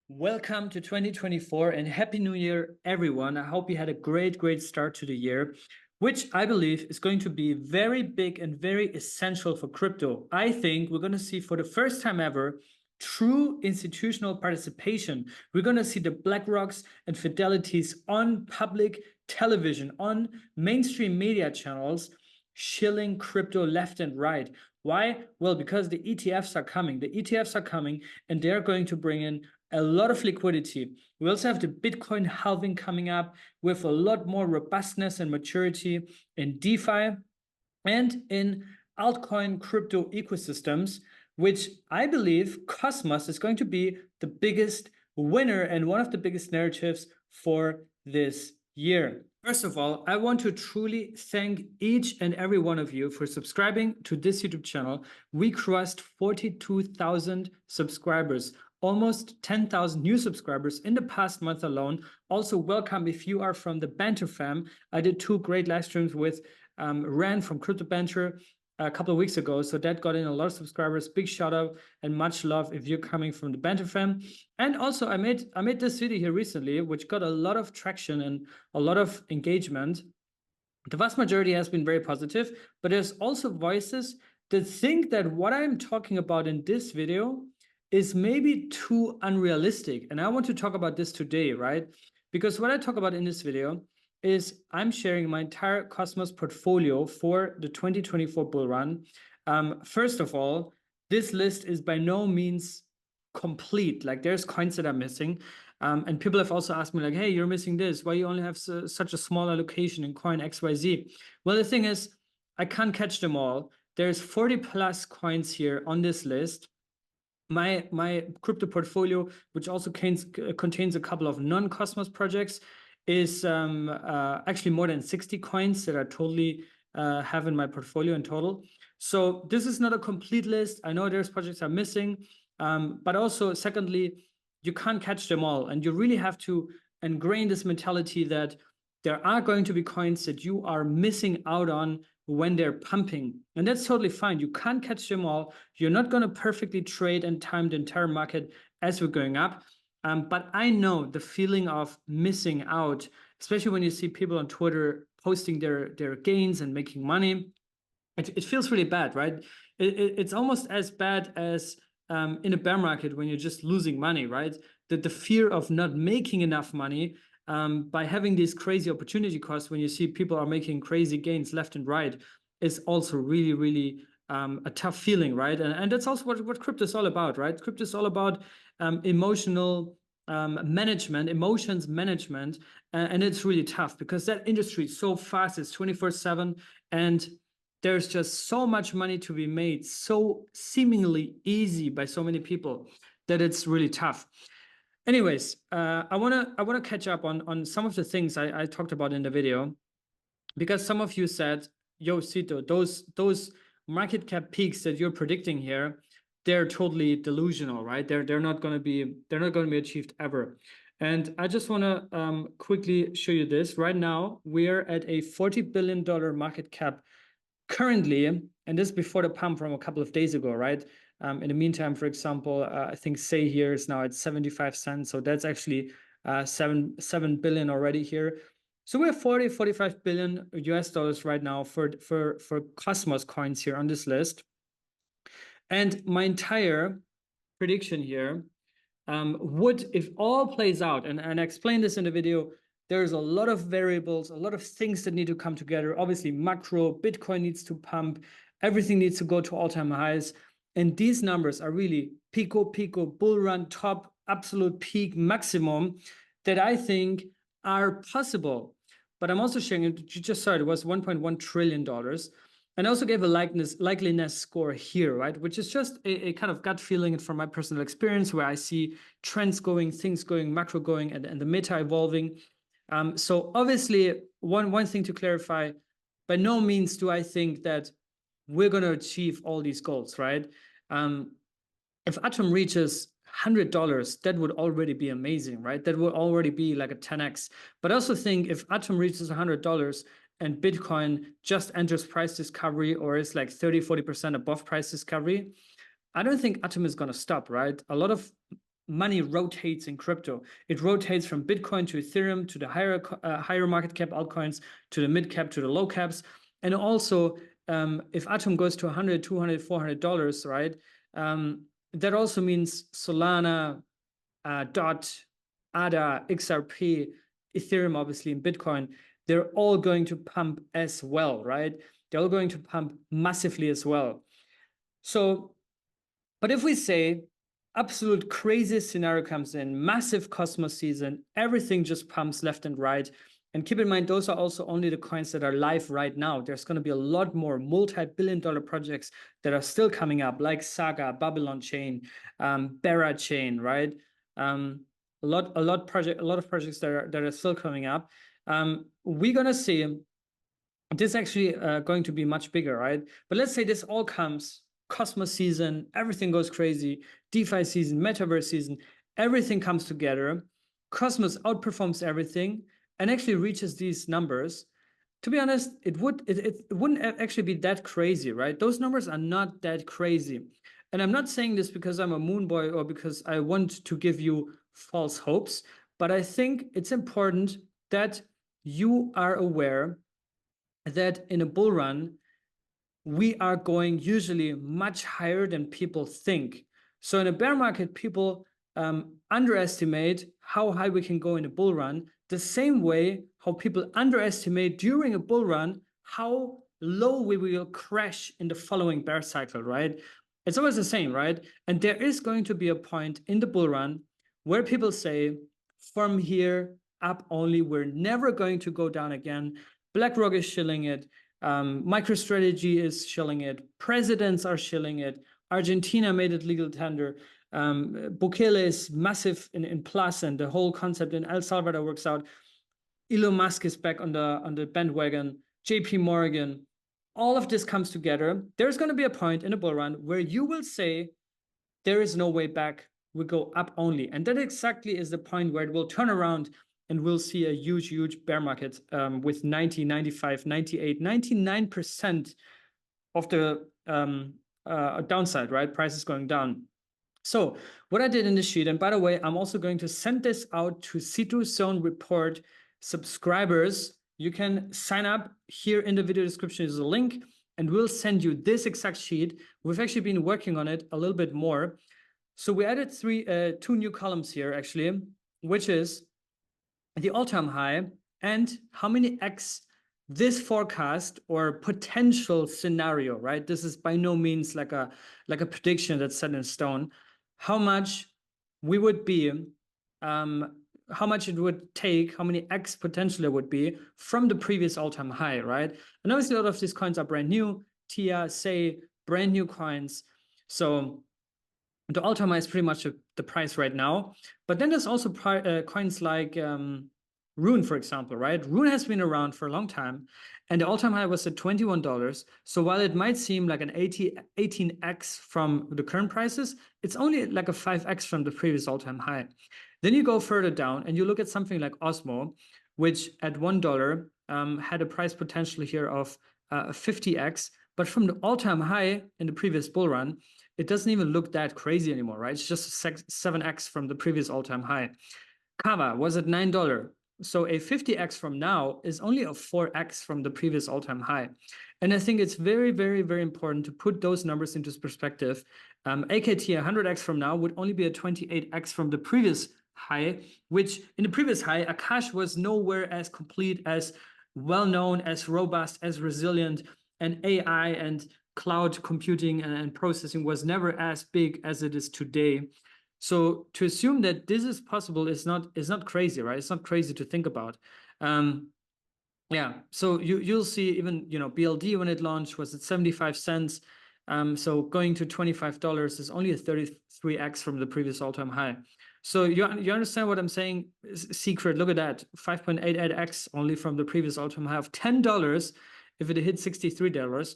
Welcome to 2024 and Happy New Year, everyone. I hope you had a great start to the year, which I believe is going to be very big and very essential for crypto. I think we're going to see for the first time ever true institutional participation. We're going to see the BlackRocks and Fidelities on public television, on mainstream media channels, shilling crypto left and right. Why? Well, because the ETFs are coming. The ETFs are coming and they're going to bring in a lot of liquidity. We also have the Bitcoin halving coming up with a lot more robustness and maturity in DeFi and in altcoin crypto ecosystems, which I believe Cosmos is going to be the biggest winner and one of the biggest narratives for this year. First of all, I want to truly thank each and every one of you for subscribing to this YouTube channel. We crossed 42,000 subscribers, almost 10,000 new subscribers in the past month alone. Also, welcome if you are from the Banter fam. I did 2 great live streams with Ran from Crypto Banter a couple of weeks ago, so that got in a lot of subscribers. Big shout out and much love if you're coming from the Banter fam. And also, I made this video here recently, which got a lot of traction and a lot of engagement. The vast majority has been very positive, but there's also voices that think that what I'm talking about in this video is maybe too unrealistic. And I want to talk about this today, right? Because what I talk about in this video is I'm sharing my entire Cosmos portfolio for the 2024 bull run. First of all, this list is by no means complete. Like there's coins that are missing. And people have also asked me like, hey, you're missing this. Why you only have such a small allocation in coin XYZ? Well, the thing is, I can't catch them all. There's 40 plus coins here on this list. My crypto portfolio, which also contains a couple of non-Cosmos projects, is actually more than 60 coins that I totally have in my portfolio in total. So this is not a complete list. I know there's projects I'm missing, but also secondly, you can't catch them all. And you really have to ingrain this mentality that there are going to be coins that you are missing out on when they're pumping. And that's totally fine. You can't catch them all. You're not going to perfectly trade and time the entire market as we're going up. But I know the feeling of missing out, especially when you see people on Twitter posting their gains and making money. It feels really bad, right? It's almost as bad as in a bear market when you're just losing money, right? The fear of not making enough money by having these crazy opportunity costs when you see people are making crazy gains left and right is also really a tough feeling, right? And that's also what crypto is all about, right? Crypto is all about emotional management, emotions management, and it's really tough because that industry is so fast. It's 24/7, and there's just so much money to be made, so seemingly easy by so many people that it's really tough. Anyways, I wanna catch up on some of the things I talked about in the video, because some of you said, "Yo, Cito, those market cap peaks that you're predicting here, they're totally delusional, right? They're not gonna be achieved ever." And I just wanna quickly show you this. Right now, we're at a $40 billion market cap currently, and this is before the pump from a couple of days ago, right? In the meantime, for example, I think Say here is now at 75 cents. So that's actually 7 billion already here. So we have 45 billion US dollars right now for Cosmos coins here on this list. And my entire prediction here would, if all plays out, and I explained this in the video, there's a lot of variables, a lot of things that need to come together. Obviously, macro, Bitcoin needs to pump, everything needs to go to all-time highs. And these numbers are really pico, bull run, top, absolute peak, maximum that I think are possible. But I'm also sharing, you just saw it was $1.1 trillion. And I also gave a likeliness score here, right? Which is just a kind of gut feeling from my personal experience where I see trends going, things going, macro going, and the meta evolving. So obviously, one thing to clarify, by no means do I think that we're going to achieve all these goals, right? If Atom reaches $100, that would already be amazing, right? That would already be like a 10x. But I also think if Atom reaches $100 and Bitcoin just enters price discovery or is like 30-40% above price discovery, I don't think Atom is going to stop, right? A lot of money rotates in crypto. It rotates from Bitcoin to Ethereum to the higher market cap altcoins to the mid cap to the low caps. And also, if Atom goes to 100, 200, $400, right? That also means Solana, DOT, ADA, XRP, Ethereum, obviously, and Bitcoin, they're all going to pump as well, right? They're all going to pump massively as well. So, but if we say absolute crazy scenario comes in, massive Cosmos season, everything just pumps left and right. And keep in mind, those are also only the coins that are live right now. There's going to be a lot more multi-billion-dollar projects that are still coming up, like Saga, Babylon Chain, Bera Chain, right? A lot of projects that are still coming up. We're gonna see this actually going to be much bigger, right? But let's say this all comes, Cosmos season, everything goes crazy, DeFi season, Metaverse season, everything comes together. Cosmos outperforms everything and actually reaches these numbers. To be honest, it wouldn't actually be that crazy, right? Those numbers are not that crazy. And I'm not saying this because I'm a moon boy or because I want to give you false hopes, but I think it's important that you are aware that in a bull run, we are going usually much higher than people think. So in a bear market, people underestimate how high we can go in a bull run, the same way how people underestimate during a bull run how low we will crash in the following bear cycle, right? It's always the same, right? And there is going to be a point in the bull run where people say, from here up only, we're never going to go down again. BlackRock is shilling it. MicroStrategy is shilling it. Presidents are shilling it. Argentina made it legal tender. Bukele is massive in plus, and the whole concept in El Salvador works out. Elon Musk is back on the bandwagon. JP Morgan. All of this comes together. There's going to be a point in a bull run where you will say, there is no way back. We go up only. And that exactly is the point where it will turn around and we'll see a huge bear market with 90, 95, 98, 99% of the downside, right? Prices going down. So what I did in the sheet, and by the way, I'm also going to send this out to Cito Zone Report subscribers. You can sign up here in the video description is a link, and we'll send you this exact sheet. We've actually been working on it a little bit more. So we added two new columns here, actually, which is the all-time high and how many X this forecast or potential scenario, right? This is by no means like a prediction that's set in stone. How much we would be, how much it would take, how many X potential it would be from the previous all-time high, right? And obviously a lot of these coins are brand new, TIA, say, brand new coins. So the all-time high is pretty much the price right now. But then there's also coins like Rune, for example, right? Rune has been around for a long time, and the all-time high was at $21. So while it might seem like an 18x from the current prices, it's only like a 5x from the previous all-time high. Then you go further down and you look at something like Osmo, which at $1 had a price potential here of 50x, but from the all-time high in the previous bull run, it doesn't even look that crazy anymore, right? It's just 7x from the previous all-time high. Kava was at $9. So a 50x from now is only a 4x from the previous all-time high. And I think it's very, very, very important to put those numbers into perspective. AKT 100x from now would only be a 28x from the previous high, which in the previous high, Akash was nowhere as complete, as well-known, as robust, as resilient, and AI and cloud computing and processing was never as big as it is today. So to assume that this is possible is not crazy, right? It's not crazy to think about. Yeah, so you'll see even, you know, BLD when it launched was at 75 cents. So going to $25 is only a 33x from the previous all-time high. So you understand what I'm saying? Secret, look at that, 5.88x only from the previous all-time high of $10 if it hit $63.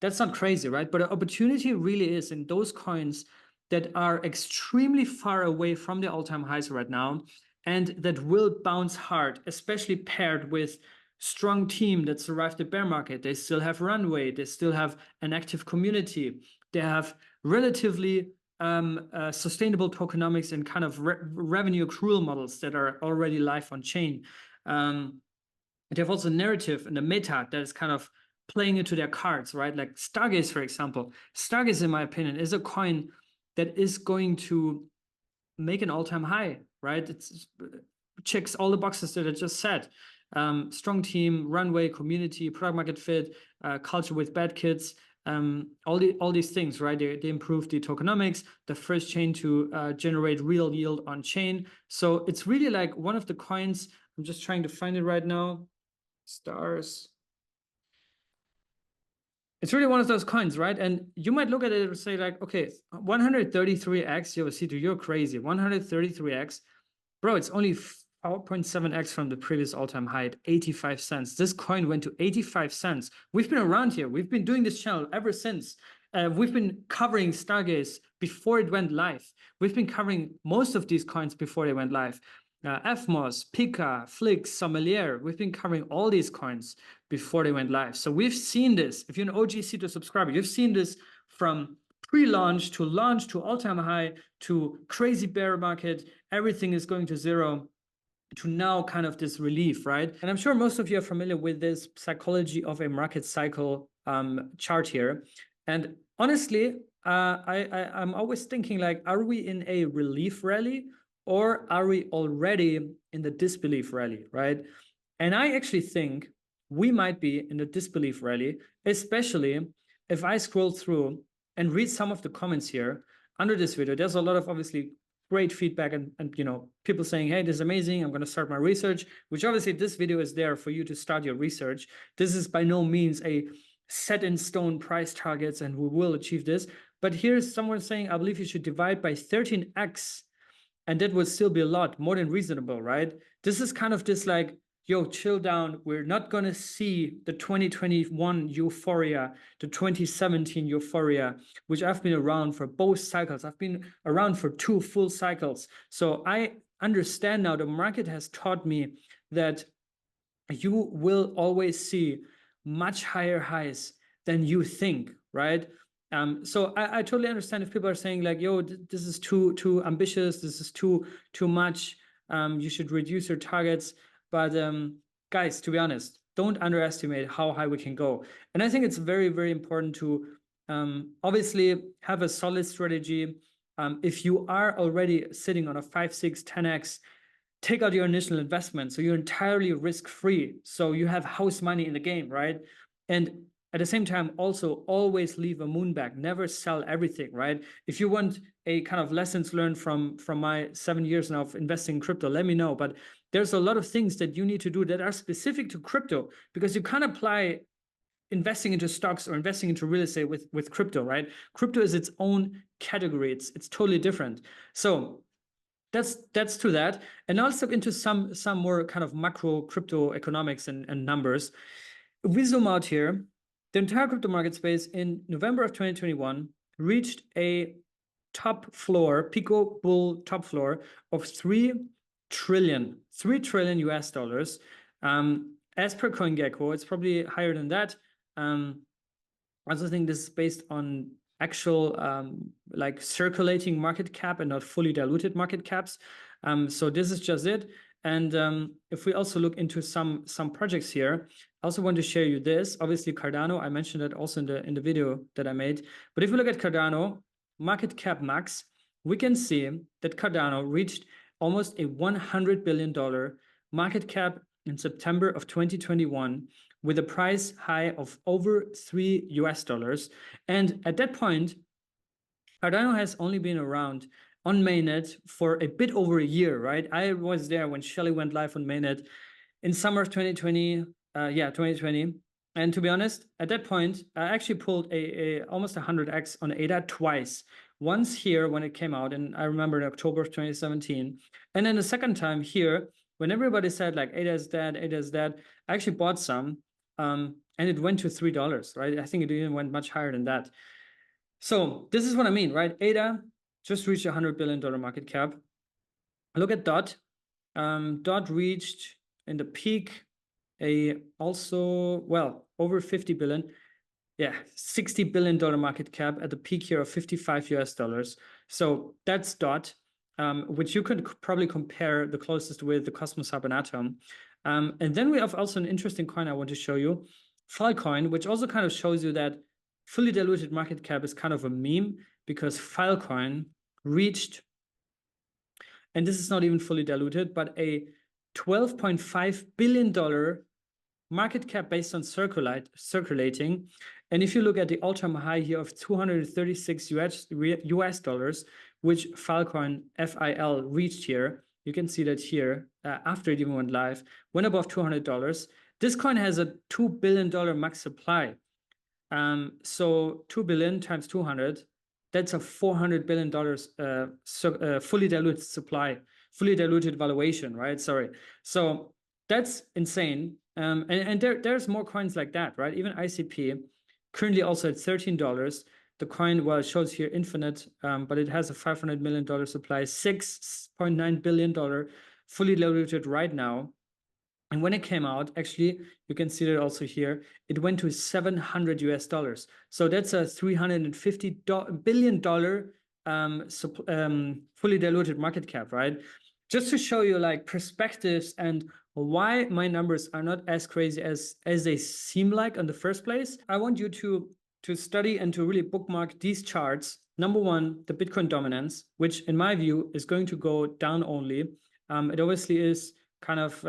That's not crazy, right? But the opportunity really is in those coins that are extremely far away from the all-time highs right now and that will bounce hard, especially paired with strong team that survived the bear market. They still have runway, they still have an active community, they have relatively sustainable tokenomics and kind of revenue accrual models that are already live on chain. They have also narrative and the meta that is kind of playing into their cards, right? Like Stargaze, for example. Stargaze, in my opinion, is a coin that is going to make an all-time high, right? It checks all the boxes that I just said. Strong team, runway, community, product market fit, culture with bad kids, all these things, right? They improve the tokenomics, the first chain to generate real yield on chain. So it's really like one of the coins. I'm just trying to find it right now. Stars. It's really one of those coins, right? And you might look at it and say like, okay, 133x, yo, Cito, you're crazy. 133x, bro, it's only 4.7x from the previous all-time high at 85 cents. This coin went to 85 cents. We've been around here. We've been doing this channel ever since. We've been covering Stargaze before it went live. We've been covering most of these coins before they went live. FMOS, Pika, Flix, Sommelier. We've been covering all these coins before they went live. So we've seen this. If you're an OG Cito subscriber, you've seen this from pre-launch to all-time high to crazy bear market. Everything is going to zero to now kind of this relief, right? And I'm sure most of you are familiar with this psychology of a market cycle chart here. And honestly, I'm always thinking like, are we in a relief rally or are we already in the disbelief rally, right? And I actually think we might be in the disbelief rally, especially if I scroll through and read some of the comments here under this video. There's a lot of obviously great feedback and you know, people saying, hey, this is amazing, I'm going to start my research, which obviously this video is there for you to start your research. This is by no means a set in stone price targets and we will achieve this. But here's someone saying, I believe you should divide by 13x and that would still be a lot, more than reasonable, right? This is kind of this like, yo, chill down. We're not going to see the 2021 euphoria, the 2017 euphoria, which I've been around for both cycles. I've been around for 2 full cycles. So I understand now the market has taught me that you will always see much higher highs than you think, right? So I totally understand if people are saying like, yo, this is too ambitious, this is too much, you should reduce your targets. But guys, to be honest, don't underestimate how high we can go. And I think it's very, very important to obviously have a solid strategy. If you are already sitting on a 5, 6, 10x, take out your initial investment. So you're entirely risk-free. So you have house money in the game, right? And at the same time, also always leave a moon bag, never sell everything, right? If you want a kind of lessons learned from my 7 years now of investing in crypto, let me know. But there's a lot of things that you need to do that are specific to crypto, because you can't apply investing into stocks or investing into real estate with crypto, right? Crypto is its own category. It's totally different. So that's to that. And I'll look into some more kind of macro crypto economics and numbers. If we zoom out here, the entire crypto market space in November of 2021 reached a top floor, Pico bull top floor of 3 trillion US dollars. As per CoinGecko, it's probably higher than that. I also think this is based on actual like circulating market cap and not fully diluted market caps. So this is just it. And if we also look into some projects here, I also want to share you this. Obviously, Cardano, I mentioned that also in the video that I made. But if we look at Cardano, market cap max, we can see that Cardano reached almost a $100 billion market cap in September of 2021 with a price high of over $3 US. And at that point, Cardano has only been around on mainnet for a bit over a year, right? I was there when Shelly went live on mainnet in summer of 2020. 2020. And to be honest, at that point, I actually pulled a almost 100x on ADA twice. Once here when it came out, and I remember in October of 2017. And then the second time here, when everybody said like ADA is dead, ADA is dead, I actually bought some, and it went to $3, right? I think it even went much higher than that. So this is what I mean, right? ADA just reached $100 billion market cap. Look at DOT. DOT reached in the peak over 50 billion. Yeah, $60 billion market cap at the peak here of $55 US. So that's DOT, which you could probably compare the closest with the Cosmos Hub and Atom. And then we have also an interesting coin I want to show you, Filecoin, which also kind of shows you that fully diluted market cap is kind of a meme, because Filecoin reached, and this is not even fully diluted, but a $12.5 billion market cap based on circulating. And if you look at the all-time high here of 236 US dollars, which Filecoin FIL reached here, you can see that here, after it even went live, went above $200. This coin has a $2 billion max supply. So 2 billion times 200, that's a $400 billion fully diluted supply, fully diluted valuation, right? Sorry. So that's insane. And there's more coins like that, right? Even ICP, currently also at $13. The coin, well, it shows here infinite, but it has a $500 million supply, $6.9 billion fully diluted right now. And when it came out, actually, you can see that also here, it went to 700 US dollars. So that's a $350 billion fully diluted market cap, right? Just to show you like perspectives and why my numbers are not as crazy as they seem like in the first place. I want you to study and to really bookmark these charts. Number one, the Bitcoin dominance, which in my view is going to go down only. It obviously is kind of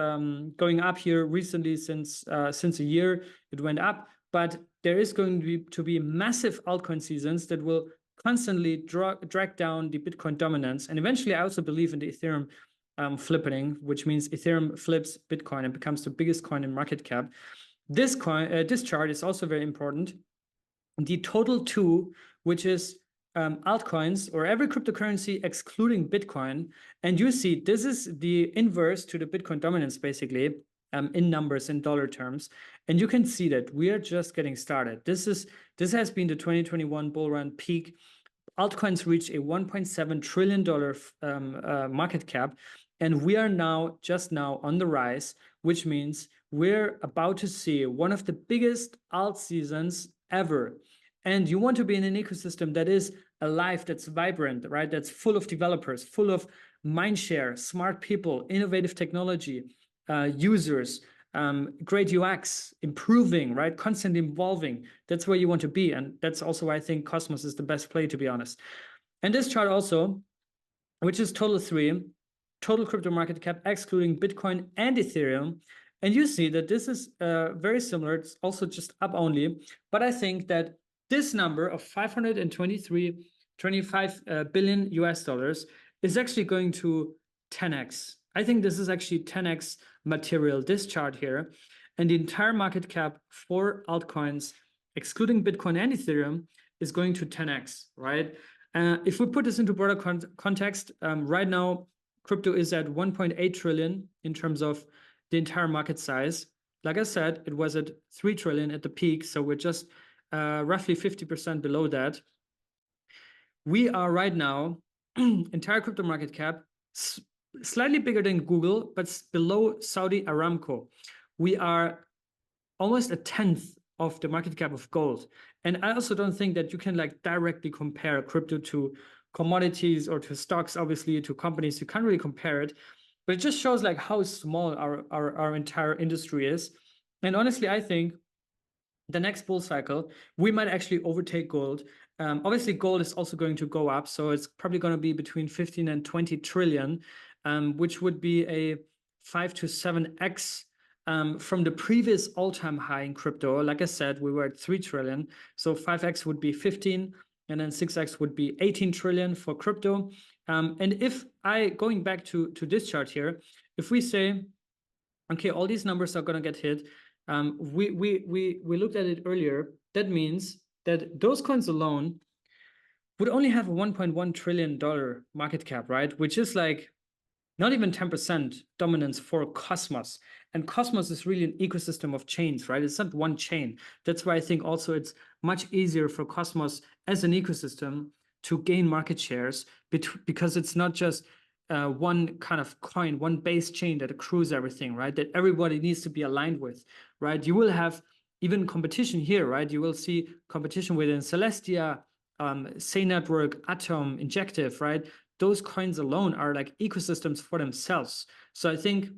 going up here recently. Since a year it went up, but there is going to be massive altcoin seasons that will constantly drag down the Bitcoin dominance. And eventually I also believe in the Ethereum flipping, which means Ethereum flips Bitcoin and becomes the biggest coin in market cap. This chart is also very important. The total two, which is altcoins or every cryptocurrency excluding Bitcoin. And you see, this is the inverse to the Bitcoin dominance, basically, in numbers, in dollar terms. And you can see that we are just getting started. This has been the 2021 bull run peak. Altcoins reached a $1.7 trillion market cap. And we are just now on the rise, which means we're about to see one of the biggest alt seasons ever. And you want to be in an ecosystem that is alive, that's vibrant, right? That's full of developers, full of mindshare, smart people, innovative technology, users, great UX, improving, right? Constantly evolving. That's where you want to be. And that's also why I think Cosmos is the best play, to be honest. And this chart also, which is total 3, total crypto market cap, excluding Bitcoin and Ethereum. And you see that this is very similar. It's also just up only. But I think that this number of 525 billion US dollars is actually going to 10x. I think this is actually 10x material, this chart here. And the entire market cap for altcoins, excluding Bitcoin and Ethereum, is going to 10x, right? If we put this into broader context, right now, crypto is at 1.8 trillion in terms of the entire market size. Like I said, it was at 3 trillion at the peak. So we're just roughly 50% below that. We are right now, entire crypto market cap, slightly bigger than Google, but below Saudi Aramco. We are almost 1/10 of the market cap of gold. And I also don't think that you can like directly compare crypto to commodities or to stocks, obviously, to companies. You can't really compare it, but it just shows like how small our entire industry is. And honestly, I think the next bull cycle, we might actually overtake gold. Obviously, gold is also going to go up. So it's probably going to be between 15 and 20 trillion, which would be a 5 to 7x from the previous all-time high in crypto. Like I said, we were at 3 trillion. So 5x would be 15, and then 6x would be 18 trillion for crypto. And if going back to this chart here, if we say, okay, all these numbers are going to get hit, we looked at it earlier. That means that those coins alone would only have a $1.1 trillion market cap, right? Which is like not even 10% dominance for Cosmos. And Cosmos is really an ecosystem of chains, right? It's not one chain. That's why I think also it's much easier for Cosmos as an ecosystem to gain market shares, because it's not just one kind of coin, one base chain that accrues everything, right? That everybody needs to be aligned with, right? You will have even competition here, right? You will see competition within Celestia, Say Network, Atom, Injective, right? Those coins alone are like ecosystems for themselves. So I think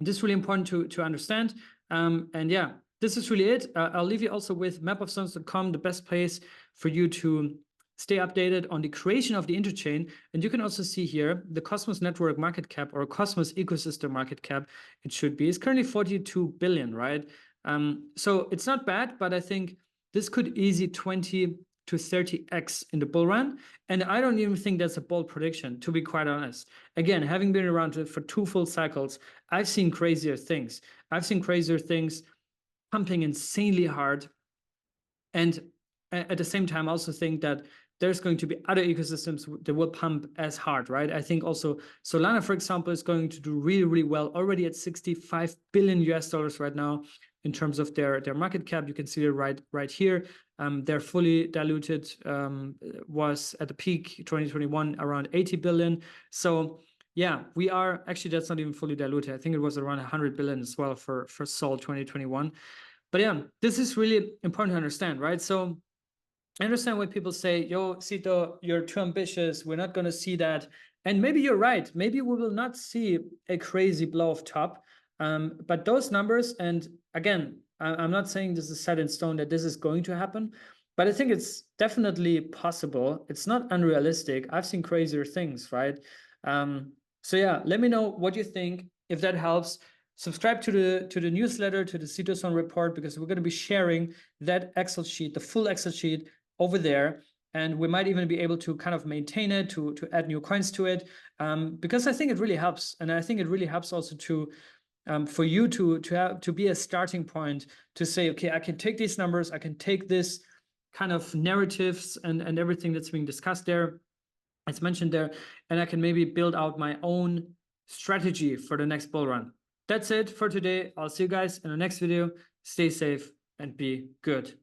this is really important to understand. And yeah, this is really it. I'll leave you also with mapofstones.com, the best place for you to stay updated on the creation of the interchain. And you can also see here the Cosmos network market cap, or Cosmos ecosystem market cap, it should be, is currently 42 billion, right? So it's not bad, but I think this could easily 20 to 30x in the bull run. And I don't even think that's a bold prediction, to be quite honest. Again, having been around for 2 full cycles, I've seen crazier things. I've seen crazier things pumping insanely hard. And at the same time, I also think that there's going to be other ecosystems that will pump as hard, right? I think also Solana, for example, is going to do really, really well, already at 65 billion US dollars right now in terms of their market cap. You can see it right here. Their fully diluted was at the peak 2021 around 80 billion. So yeah, we are actually, that's not even fully diluted. I think it was around 100 billion as well for Sol 2021. But yeah, this is really important to understand, right? So I understand when people say, yo, Cito, you're too ambitious. We're not going to see that. And maybe you're right. Maybe we will not see a crazy blow off top. But those numbers, and again, I'm not saying this is set in stone that this is going to happen, but I think it's definitely possible. It's not unrealistic. I've seen crazier things, right? So yeah, let me know what you think. If that helps, subscribe to the newsletter, to the Cito report, because we're going to be sharing that Excel sheet, the full Excel sheet over there, and we might even be able to kind of maintain it, to add new coins to it, because I think it really helps, and I think it really helps also to for you to be a starting point to say, okay, I can take these numbers, I can take this kind of narratives and everything that's being discussed there, it's mentioned there, and I can maybe build out my own strategy for the next bull run. That's it for today. I'll see you guys in the next video. Stay safe and be good.